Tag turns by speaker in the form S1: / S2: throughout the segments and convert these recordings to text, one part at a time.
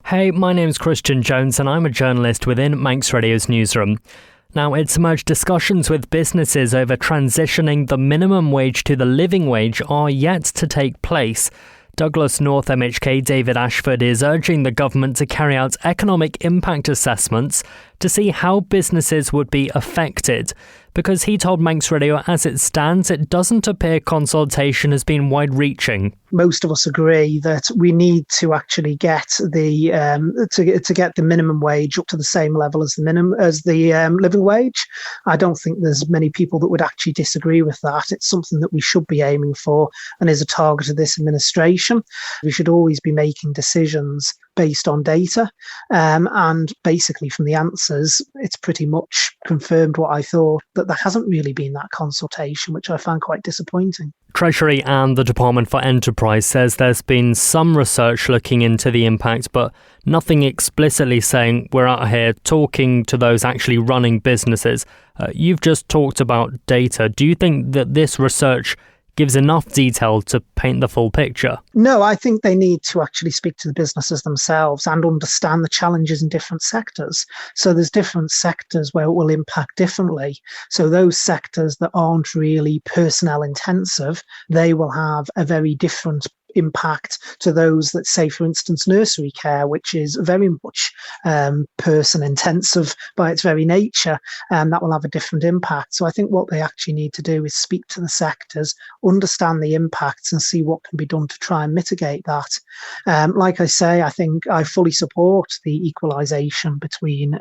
S1: Hey, my name's Christian Jones and I'm a journalist within Manx Radio's newsroom. Now, it's emerged discussions with businesses over transitioning the minimum wage to the living wage are yet to take place. Douglas North MHK David Ashford is urging the government to carry out economic impact assessments to see how businesses would be affected. Because he told Manx Radio, as it stands, it doesn't appear consultation has been wide-reaching.
S2: Most of us agree that we need to actually get the to get the minimum wage up to the same level as the living wage. I don't think there's many people that would actually disagree with that. It's something that we should be aiming for and is a target of this administration. We should always be making decisions based on data, and basically from the answers, it's pretty much confirmed what I thought, that there hasn't really been that consultation, which I found quite disappointing.
S1: Treasury and the Department for Enterprise says there's been some research looking into the impact, but nothing explicitly saying we're out here talking to those actually running businesses. You've just talked about data. Do you think that this research gives enough detail to paint the full picture?
S2: No, I think they need to actually speak to the businesses themselves and understand the challenges in different sectors. So there's different sectors where it will impact differently. So those sectors that aren't really personnel intensive, they will have a very different impact to those that, say, for instance, nursery care, which is very much person intensive by its very nature, and that will have a different impact. So I think what they actually need to do is speak to the sectors, understand the impacts and see what can be done to try and mitigate that. Like I say, I think I fully support the equalisation between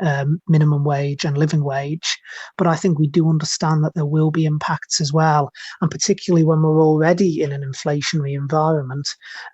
S2: minimum wage and living wage, but I think we do understand that there will be impacts as well, and particularly when we're already in an inflationary environment.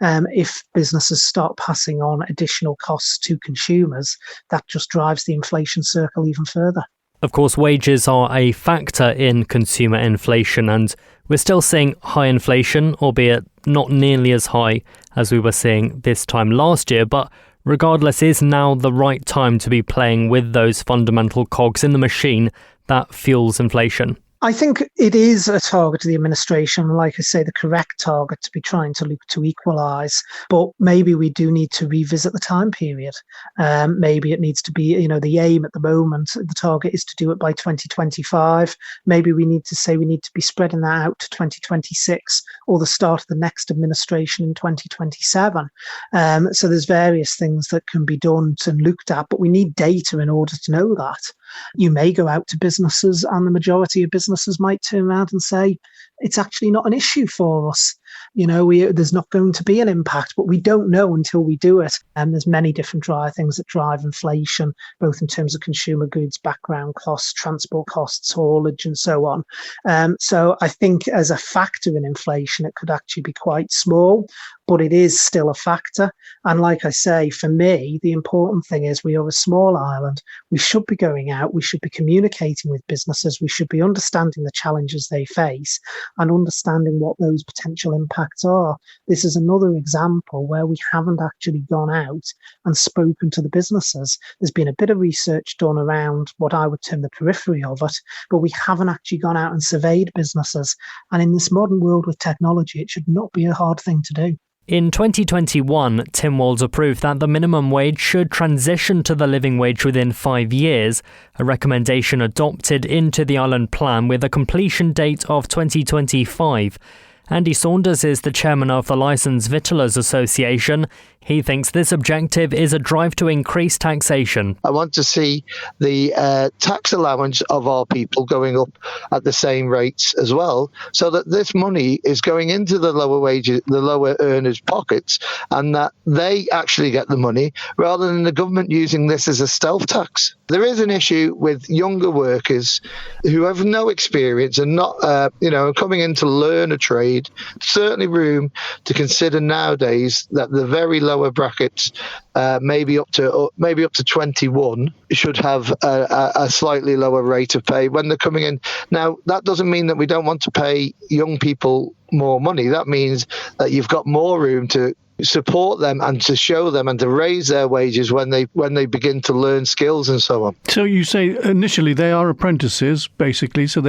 S2: If businesses start passing on additional costs to consumers, that just drives the inflation circle even further.
S1: Of course, wages are a factor in consumer inflation, and we're still seeing high inflation, albeit not nearly as high as we were seeing this time last year. But regardless, is now the right time to be playing with those fundamental cogs in the machine that fuels inflation?
S2: I think it is a target of the administration, like I say, the correct target to be trying to look to equalise. But maybe we do need to revisit the time period. Maybe it needs to be, the aim at the moment, the target is to do it by 2025. Maybe we need to say we need to be spreading that out to 2026 or the start of the next administration in 2027. So there's various things that can be done and looked at, but we need data in order to know that. You may go out to businesses and the majority of businesses might turn around and say, it's actually not an issue for us. There's not going to be an impact, but we don't know until we do it. And there's many different things that drive inflation, both in terms of consumer goods, background costs, transport costs, haulage, and so on. So I think as a factor in inflation, it could actually be quite small, but it is still a factor. And like I say, for me, the important thing is we are a small island. We should be going out. We should be communicating with businesses. We should be understanding the challenges they face and understanding what those potential impacts are. This is another example where we haven't actually gone out and spoken to the businesses. There's been a bit of research done around what I would term the periphery of it, but we haven't actually gone out and surveyed businesses. And in this modern world with technology, it should not be a hard thing to do.
S1: In 2021, Tynwald approved that the minimum wage should transition to the living wage within 5 years, a recommendation adopted into the Island Plan with a completion date of 2025. Andy Saunders is the chairman of the Licensed Victuallers Association. He thinks this objective is a drive to increase taxation.
S3: I want to see the tax allowance of our people going up at the same rates as well, so that this money is going into the lower wages, the lower earners' pockets, and that they actually get the money rather than the government using this as a stealth tax. There is an issue with younger workers who have no experience and not, coming in to learn a trade. Certainly room to consider nowadays that the very lower brackets, maybe up to 21, should have a slightly lower rate of pay when they're coming in. Now, that doesn't mean that we don't want to pay young people more money. That means that you've got more room to support them and to show them and to raise their wages when they begin to learn skills and so on.
S4: So you say initially they are apprentices, basically, so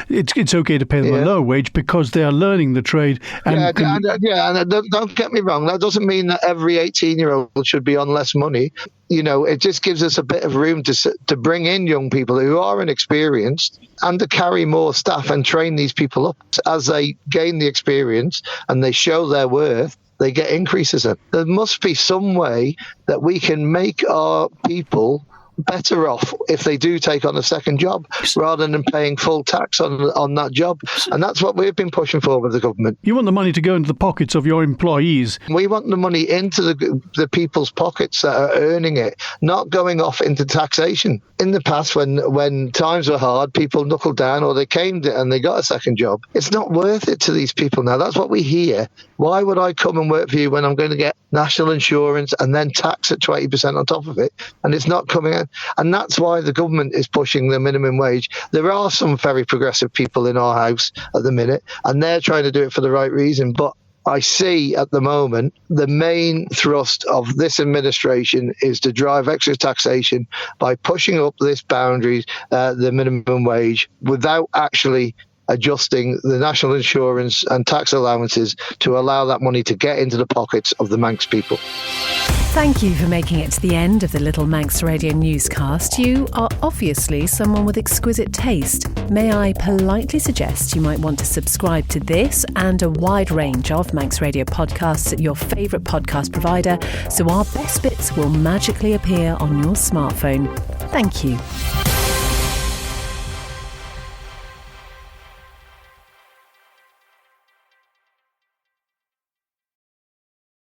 S4: it's okay to pay them a low wage because they are learning the trade. And
S3: don't get me wrong, that doesn't mean that every 18-year-old should be on less money. It just gives us a bit of room to bring in young people who are inexperienced and to carry more staff and train these people up. As they gain the experience and they show their worth, they get increases in. There must be some way that we can make our people better off if they do take on a second job rather than paying full tax on that job. And that's what we've been pushing for with the government.
S4: You want the money to go into the pockets of your employees.
S3: We want the money into the people's pockets that are earning it, not going off into taxation. In the past, when times were hard, people knuckled down or they came and they got a second job. It's not worth it to these people now. That's what we hear. Why would I come and work for you when I'm going to get national insurance and then tax at 20% on top of it? And it's not coming in. And that's why the government is pushing the minimum wage. There are some very progressive people in our house at the minute, and they're trying to do it for the right reason. But I see at the moment the main thrust of this administration is to drive extra taxation by pushing up this boundary, the minimum wage, without actually adjusting the national insurance and tax allowances to allow that money to get into the pockets of the Manx people.
S5: Thank you for making it to the end of the Little Manx Radio newscast. You are obviously someone with exquisite taste. May I politely suggest you might want to subscribe to this and a wide range of Manx Radio podcasts at your favourite podcast provider so our best bits will magically appear on your smartphone. Thank you.